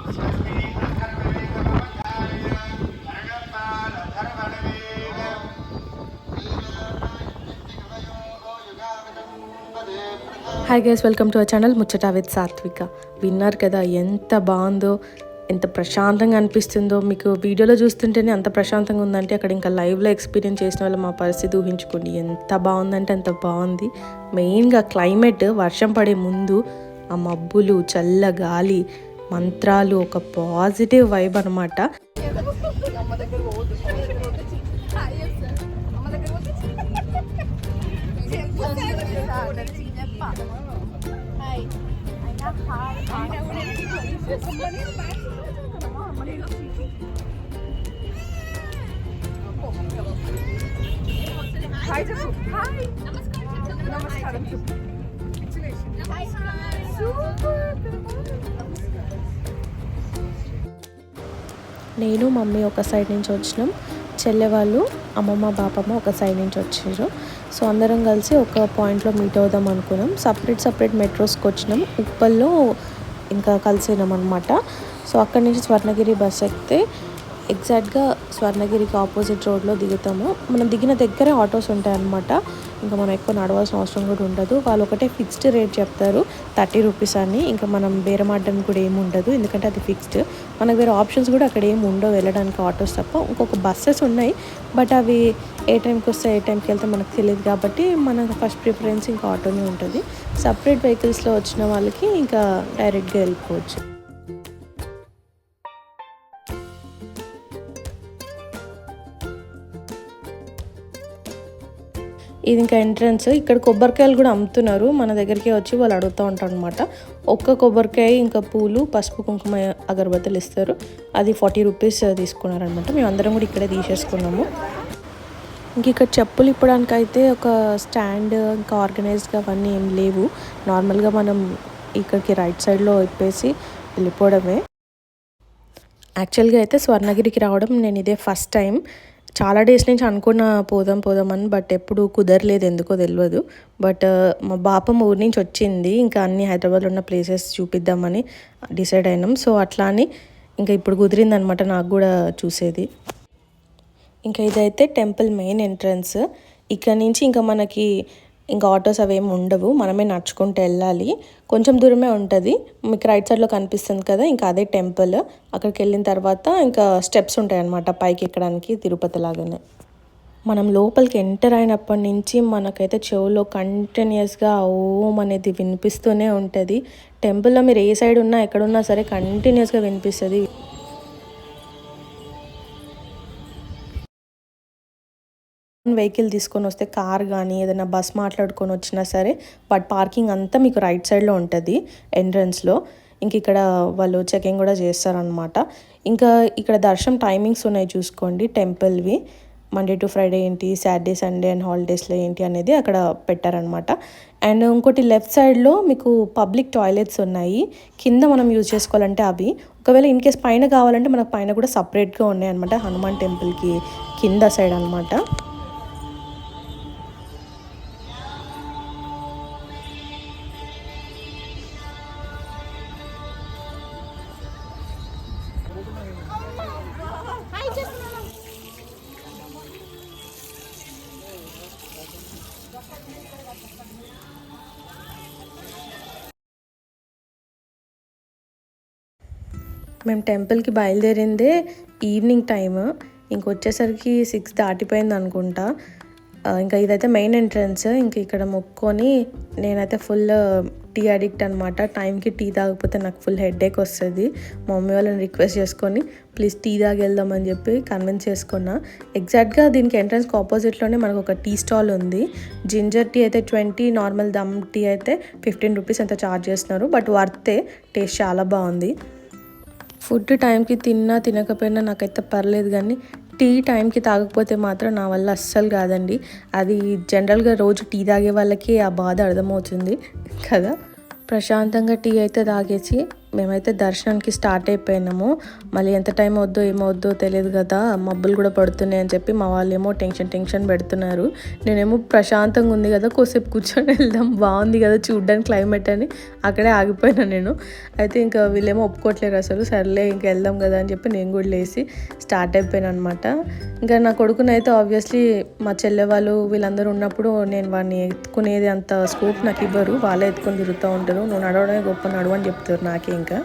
Hi guys, welcome to our channel ముచ్చట with సాత్విక. విన్నారు కదా ఎంత బాగుందో, ఎంత ప్రశాంతంగా అనిపిస్తుందో. మీకు వీడియోలో చూస్తుంటేనే అంత ప్రశాంతంగా ఉందంటే అక్కడ ఇంకా లైవ్లో ఎక్స్పీరియన్స్ చేసిన వాళ్ళు మా పరిస్థితి ఊహించుకోండి. ఎంత బాగుందంటే అంత బాగుంది. మెయిన్గా క్లైమేట్, వర్షం పడే ముందు ఆ మబ్బులు, చల్ల గాలి, మంత్రాలు, ఒక పాజిటివ్ వైబ్ అనమాట. నేను మమ్మీ ఒక సైడ్ నుంచి వచ్చినాం, చెల్లె వాళ్ళు అమ్మమ్మ బాపమ్మ ఒక సైడ్ నుంచి వచ్చారు. సో అందరం కలిసి ఒక పాయింట్లో మీట్ అవుదాం అనుకున్నాం. సపరేట్ మెట్రోస్కి వచ్చినాం. ఉప్పల్లో ఇంకా కలిసినాం అనమాట. సో అక్కడి నుంచి స్వర్ణగిరి బస్ ఎక్కితే ఎగ్జాక్ట్గా స్వర్ణగిరికి ఆపోజిట్ రోడ్లో దిగుతాము. మనం దిగిన దగ్గరే ఆటోస్ ఉంటాయన్నమాట. ఇంకా మనం ఎక్కువ నడవాల్సిన అవసరం కూడా ఉండదు. వాళ్ళు ఒకటే ఫిక్స్డ్ రేట్ చెప్తారు, 30 రూపీస్ అని. ఇంకా మనం బేరమాడడానికి కూడా ఏమి ఉండదు, ఎందుకంటే అది ఫిక్స్డ్. మనకు వేరే ఆప్షన్స్ కూడా అక్కడ ఏమి ఉండవు వెళ్ళడానికి, ఆటోస్ తప్ప. ఇంకొక బస్సెస్ ఉన్నాయి, బట్ అవి ఏ టైంకి వస్తే ఏ టైంకి వెళ్తే మనకు తెలియదు కాబట్టి మనకు ఫస్ట్ ప్రిఫరెన్స్ ఇంకా ఆటోనే ఉంటుంది. సపరేట్ వెహికల్స్లో వచ్చిన వాళ్ళకి ఇంకా డైరెక్ట్గా వెళ్ళిపోవచ్చు. ఇది ఇంకా ఎంట్రన్స్. ఇక్కడ కొబ్బరికాయలు కూడా అమ్ముతున్నారు. మన దగ్గరికి వచ్చి వాళ్ళు అడుగుతూ ఉంటారు అనమాట. ఒక్క కొబ్బరికాయ ఇంకా పూలు, పసుపు, కుంకుమ, అగరబత్తులు ఇస్తారు. అది 40 రూపీస్ తీసుకున్నారనమాట. మేము అందరం కూడా ఇక్కడే తీసేసుకున్నాము. ఇంక ఇక్కడ చెప్పులు ఇప్పడానికి అయితే ఒక స్టాండ్ ఇంకా ఆర్గనైజ్డ్గా అవన్నీ ఏం లేవు. నార్మల్గా మనం ఇక్కడికి రైట్ సైడ్లో ఇప్పేసి వెళ్ళిపోవడమే. యాక్చువల్గా అయితే స్వర్ణగిరికి రావడం నేను ఇదే ఫస్ట్ టైం. చాలా డేస్ నుంచి అనుకున్న పోదామని, బట్ ఎప్పుడు కుదరలేదు, ఎందుకో తెలియదు. బట్ మా బాపమ్మ ఊరి నుంచి వచ్చింది, ఇంకా అన్ని హైదరాబాద్లో ఉన్న ప్లేసెస్ చూపిద్దామని డిసైడ్ అయినాం. సో అట్లా అని ఇంకా ఇప్పుడు కుదిరిందనమాట నాకు కూడా చూసేది. ఇంకా ఇదైతే టెంపుల్ మెయిన్ ఎంట్రన్స్. ఇక్కడ నుంచి ఇంకా మనకి ఇంకా ఆటోస్ అవేమి ఉండవు, మనమే నడుచుకుంటూ వెళ్ళాలి. కొంచెం దూరమే ఉంటుంది. మీకు రైట్ సైడ్లో కనిపిస్తుంది కదా, ఇంకా అదే టెంపుల్. అక్కడికి వెళ్ళిన తర్వాత ఇంకా స్టెప్స్ ఉంటాయి అన్నమాట పైకి ఎక్కడానికి, తిరుపతి లాగానే. మనం లోపలికి ఎంటర్ అయినప్పటి నుంచి మనకైతే చెవులో కంటిన్యూస్గా ఓం అనేది వినిపిస్తూనే ఉంటుంది. టెంపుల్లో మీరు ఏ సైడ్ ఉన్నా ఎక్కడున్నా సరే కంటిన్యూస్గా వినిపిస్తుంది. వెహికల్ తీసుకొని వస్తే, కార్ కానీ ఏదైనా బస్ మాట్లాడుకొని వచ్చినా సరే, బట్ పార్కింగ్ అంతా మీకు రైట్ సైడ్లో ఉంటుంది ఎంట్రన్స్లో. ఇంక ఇక్కడ వాళ్ళు చెకింగ్ కూడా చేస్తారనమాట. ఇంకా ఇక్కడ దర్శనం టైమింగ్స్ ఉన్నాయి చూసుకోండి టెంపుల్వి. మండే టు ఫ్రైడే ఏంటి, సాటర్డే సండే అండ్ హాలిడేస్లో ఏంటి అనేది అక్కడ పెట్టారనమాట. అండ్ ఇంకోటి లెఫ్ట్ సైడ్లో మీకు పబ్లిక్ టాయిలెట్స్ ఉన్నాయి. కింద మనం యూజ్ చేసుకోవాలంటే అవి, ఒకవేళ ఇన్ కేస్ పైన కావాలంటే మనకు పైన కూడా సపరేట్గా ఉన్నాయి అనమాట. హనుమాన్ టెంపుల్కి కింద సైడ్ అనమాట. మేము టెంపుల్కి బయలుదేరిందే ఈవినింగ్ టైమ్. ఇంకొచ్చేసరికి 6 దాటిపోయింది అనుకుంటా. ఇంకా ఇదైతే మెయిన్ ఎంట్రన్స్. ఇంక ఇక్కడ మొక్కుకొని, నేనైతే ఫుల్ టీ అడిక్ట్ అనమాట. టైంకి టీ తాగకపోతే నాకు ఫుల్ హెడేక్ వస్తుంది. మా మమ్మీ వాళ్ళని రిక్వెస్ట్ చేసుకొని ప్లీజ్ టీ తాగి వెళ్దామని చెప్పి కన్విన్స్ చేసుకున్నా. ఎగ్జాక్ట్గా దీనికి ఎంట్రన్స్కి ఆపోజిట్లోనే మనకు ఒక టీ స్టాల్ ఉంది. జింజర్ టీ అయితే 20, నార్మల్ దమ్ టీ అయితే 15 రూపీస్ ఎంత ఛార్జ్ చేస్తున్నారు. బట్ వర్తే, టేస్ట్ చాలా బాగుంది. ఫుడ్ టైంకి తిన్నా తినకపోయినా నాకైతే పర్లేదు, కానీ టీ టైంకి తాగకపోతే మాత్రం నా వల్ల అస్సలు కాదండి. అది జనరల్గా రోజు టీ తాగే వాళ్ళకి ఆ బాధ అర్థమవుతుంది కదా. ప్రశాంతంగా టీ అయితే తాగేసి మేమైతే దర్శనానికి స్టార్ట్ అయిపోయినాము. మళ్ళీ ఎంత టైం అవుద్దో ఏమవుద్దో తెలియదు కదా, మబ్బులు కూడా పడుతున్నాయి అని చెప్పి మా వాళ్ళేమో టెన్షన్ పెడుతున్నారు. నేనేమో ప్రశాంతంగా ఉంది కదా, కొద్దిసేపు కూర్చొని వెళ్దాం, బాగుంది కదా చూడ్డానికి క్లైమేట్ అని అక్కడే ఆగిపోయినా నేను. అయితే ఇంకా వీళ్ళేమో ఒప్పుకోవట్లేరు అసలు. సర్లే ఇంకా వెళ్దాం కదా అని చెప్పి నేను కూడా లేచి స్టార్ట్ అయిపోయాను అనమాట. ఇంకా నా కొడుకునైతే ఆబ్వియస్లీ మా చెల్లె వాళ్ళు వీళ్ళందరూ ఉన్నప్పుడు నేను వాడిని ఎత్తుకునేది అంత స్కోప్ నాకు ఇవ్వరు. వాళ్ళే ఎత్తుకొని తిరుగుతూ ఉంటారు. నువ్వు నడవడమే గొప్ప, నడువు అని చెప్తారు నాకే. ఇంకా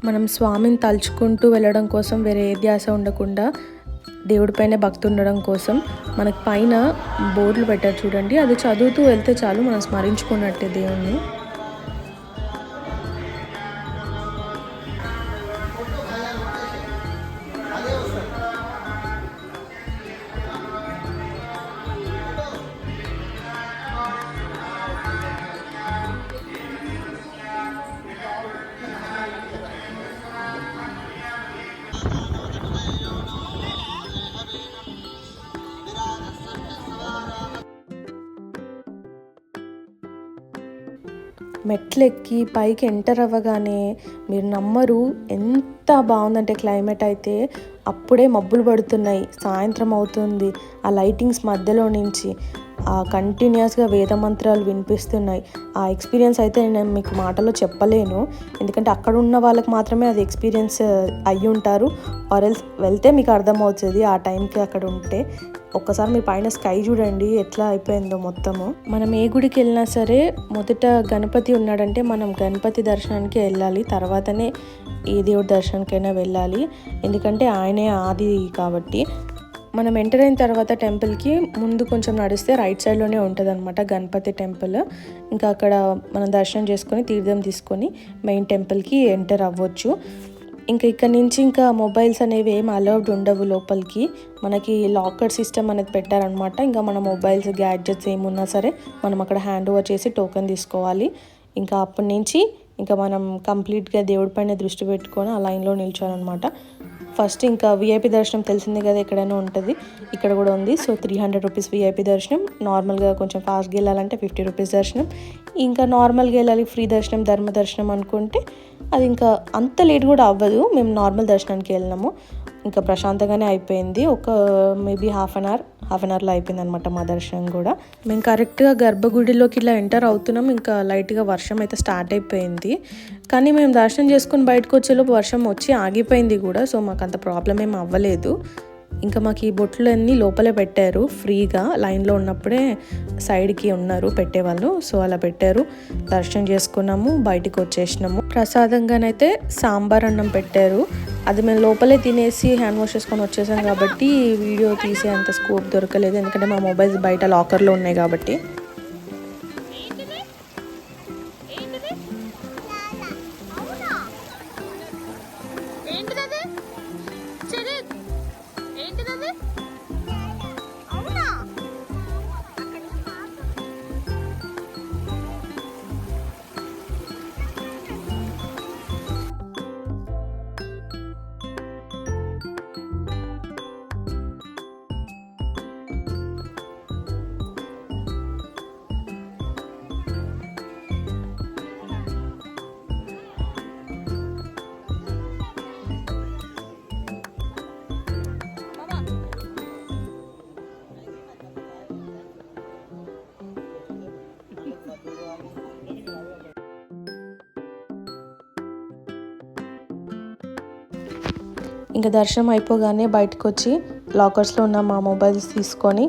మనం స్వామిని తలుచుకుంటూ వెళ్ళడం కోసం వేరే ఏ ధ్యాస ఉండకుండా దేవుడిపైనే భక్తి ఉండడం కోసం మనకి పైన బోర్డులు పెట్టారు చూడండి, అది చదువుతూ వెళ్తే చాలు మనం స్మరించుకున్నట్టే దేవుణ్ణి. మెట్లెక్కి పైకి ఎంటర్ అవ్వగానే మీరు నమ్మరు, ఎంత బాగుందంటే క్లైమేట్ అయితే. అప్పుడే మబ్బులు పడుతున్నాయి, సాయంత్రం అవుతుంది. ఆ లైటింగ్స్ మధ్యలో నుంచి కంటిన్యూస్గా వేద మంత్రాలు వినిపిస్తున్నాయి. ఆ ఎక్స్పీరియన్స్ అయితే నేను మీకు మాటలో చెప్పలేను, ఎందుకంటే అక్కడ ఉన్న వాళ్ళకి మాత్రమే అది ఎక్స్పీరియన్స్ అయ్యి ఉంటారు. ఆర్ఎల్స్ వెళ్తే మీకు అర్థమవుతుంది ఆ టైంకి అక్కడ ఉంటే. ఒక్కసారి మీ పైన స్కై చూడండి ఎట్లా అయిపోయిందో మొత్తము. మనం ఏ గుడికి వెళ్ళినా సరే మొదట గణపతి ఉన్నాడంటే మనం గణపతి దర్శనానికి వెళ్ళాలి, తర్వాతనే ఏ దేవుడి దర్శనానికైనా వెళ్ళాలి, ఎందుకంటే ఆయనే ఆది కాబట్టి. మనం ఎంటర్ అయిన తర్వాత టెంపుల్కి ముందు కొంచెం నడిస్తే రైట్ సైడ్లోనే ఉంటుంది అనమాట గణపతి టెంపుల్. ఇంకా అక్కడ మనం దర్శనం చేసుకొని తీర్థం తీసుకొని మెయిన్ టెంపుల్కి ఎంటర్ అవ్వచ్చు. ఇంకా ఇక్కడ నుంచి ఇంకా మొబైల్స్ అనేవి ఏం అలౌడ్ ఉండవు లోపలికి. మనకి లాకర్ సిస్టమ్ అనేది పెట్టారనమాట. ఇంకా మన మొబైల్స్ గ్యాడ్జెట్స్ ఏమున్నా సరే మనం అక్కడ హ్యాండ్ ఓవర్ చేసి టోకెన్ తీసుకోవాలి. ఇంకా అప్పటి నుంచి ఇంకా మనం కంప్లీట్గా దేవుడి పైన దృష్టి పెట్టుకొని ఆ లైన్లో నిల్చోాలన్నమాట. ఫస్ట్ ఇంకా విఐపి దర్శనం తెలిసిందే కదా, ఎక్కడైనా ఉంటుంది, ఇక్కడ కూడా ఉంది. సో 300 రూపీస్ విఐపి దర్శనం. నార్మల్గా కొంచెం ఫాస్ట్గా వెళ్ళాలంటే 50 రూపీస్ దర్శనం. ఇంకా నార్మల్గా వెళ్ళాలి ఫ్రీ దర్శనం, ధర్మ దర్శనం అనుకుంటే అది ఇంకా అంత లేట్ కూడా అవ్వదు. మేము నార్మల్ దర్శనానికి వెళ్ళినాము, ఇంకా ప్రశాంతంగానే అయిపోయింది. ఒక మేబీ హాఫ్ అన్ అవర్లో అయిపోయింది అనమాట మా దర్శనం కూడా. మేము కరెక్ట్గా గర్భగుడిలోకి ఇలా ఎంటర్ అవుతున్నాం. ఇంకా లైట్గా వర్షం అయితే స్టార్ట్ అయిపోయింది, కానీ మేము దర్శనం చేసుకుని బయటకు వచ్చేలోపు వర్షం వచ్చి ఆగిపోయింది కూడా. సో మాకు అంత ప్రాబ్లం ఏం అవ్వలేదు. ఇంకా మాకు ఈ బొట్లు అన్నీ లోపలే పెట్టారు ఫ్రీగా, లైన్లో ఉన్నప్పుడే సైడ్కి ఉన్నారు పెట్టేవాళ్ళు, సో అలా పెట్టారు. దర్శనం చేసుకున్నాము, బయటికి వచ్చేసినాము. ప్రసాదంగానైతే సాంబార్ అన్నం పెట్టారు. అది మేము లోపలే తినేసి హ్యాండ్ వాష్ చేసుకొని వచ్చేసాం కాబట్టి వీడియో తీసే అంత స్కోప్ దొరకలేదు, ఎందుకంటే మా మొబైల్స్ బయట లాకర్లో ఉన్నాయి కాబట్టి. ఇంకా దర్శనం అయిపోగానే బయటకు వచ్చి లాకర్స్లో ఉన్న మా మొబైల్స్ తీసుకొని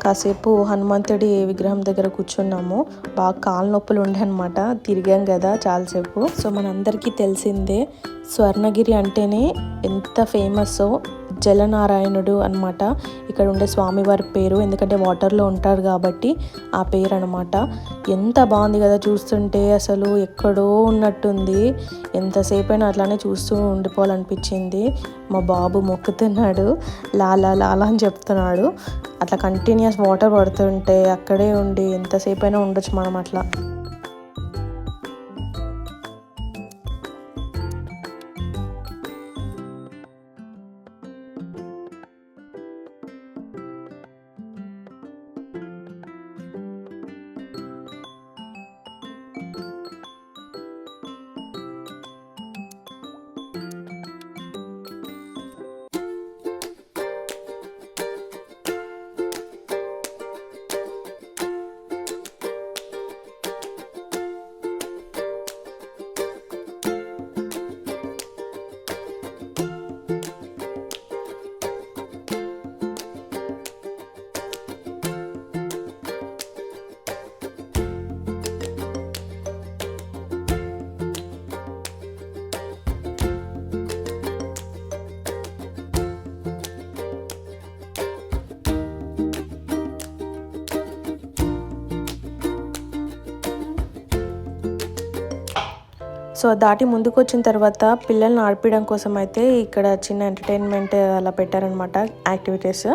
కాసేపు హనుమంతుడి విగ్రహం దగ్గర కూర్చున్నాము. బాగా కాళ్ళ నొప్పులు ఉండే అనమాట, తిరిగాం కదా చాలాసేపు. సో మనందరికీ తెలిసిందే స్వర్ణగిరి అంటేనే ఎంత ఫేమస్సో, జలనారాయణుడు అనమాట ఇక్కడ ఉండే స్వామివారి పేరు, ఎందుకంటే వాటర్లో ఉంటారు కాబట్టి ఆ పేరు అనమాట. ఎంత బాగుంది కదా చూస్తుంటే, అసలు ఎక్కడో ఉన్నట్టుంది. ఎంతసేపు అయినా అట్లానే చూస్తూ ఉండిపోవాలనిపించింది. మా బాబు మొక్కుతున్నాడు, లాలా లాలా అని చెప్తున్నాడు. అట్లా కంటిన్యూస్ వాటర్ పడుతుంటే అక్కడే ఉండి ఎంతసేపు అయినా ఉండొచ్చు మనం అట్లా. సో దాటి ముందుకు వచ్చిన తర్వాత పిల్లల్ని ఆడిపించడం కోసం అయితే ఇక్కడ చిన్న ఎంటర్టైన్మెంట్ అలా పెట్టారనమాట, యాక్టివిటీస్.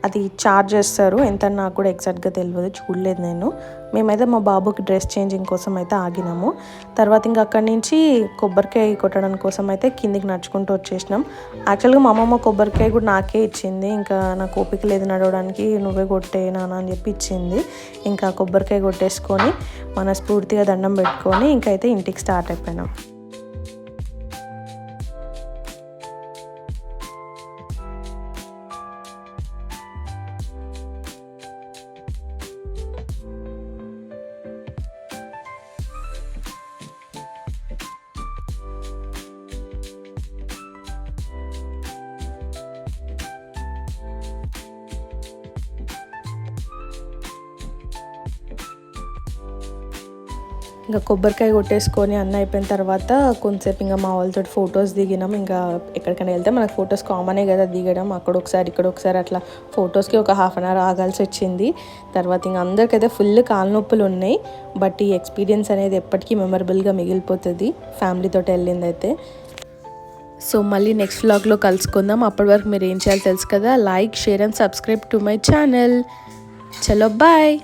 అది ఛార్జ్ చేస్తారు, ఎంత నాకు కూడా ఎగ్జాక్ట్గా తెలియదు, చూడలేదు నేను. మేమైతే మా బాబుకి డ్రెస్ చేంజింగ్ కోసం అయితే ఆగినాము. తర్వాత ఇంకా అక్కడి నుంచి కొబ్బరికాయ కొట్టడం కోసం అయితే కిందికి నడుచుకుంటూ వచ్చేసినాం. యాక్చువల్గా మా అమ్మమ్మ కొబ్బరికాయ కూడా నాకే ఇచ్చింది, ఇంకా నాకు ఓపిక లేదు నడవడానికి, నువ్వే కొట్టే నాన్న అని చెప్పి ఇచ్చింది. ఇంకా కొబ్బరికాయ కొట్టేసుకొని మనస్ఫూర్తిగా దండం పెట్టుకొని ఇంకైతే ఇంటికి స్టార్ట్ అయిపోయినాం. ఇంకా కొబ్బరికాయ కొట్టేసుకొని అన్న అయిపోయిన తర్వాత కొంతసేపు ఇంకా మా వాళ్ళతో ఫొటోస్ దిగినాం. ఇంకా ఎక్కడికైనా వెళ్తే మనకు ఫొటోస్ కామనే కదా దిగడం, అక్కడ ఒకసారి ఇక్కడ ఒకసారి అట్లా ఫొటోస్కి ఒక ½ గంట ఆగాల్సి వచ్చింది. తర్వాత ఇంకా అందరికైతే ఫుల్ కాలు నొప్పులు ఉన్నాయి. బట్ ఈ ఎక్స్పీరియన్స్ అనేది ఎప్పటికీ మెమరబుల్గా మిగిలిపోతుంది ఫ్యామిలీతో వెళ్ళింది అయితే. సో మళ్ళీ నెక్స్ట్ వ్లాగ్లో కలుసుకుందాం. అప్పటి వరకు మీరు ఏం చేయాలో తెలుసు కదా, like, share and subscribe to my channel. చలో బాయ్.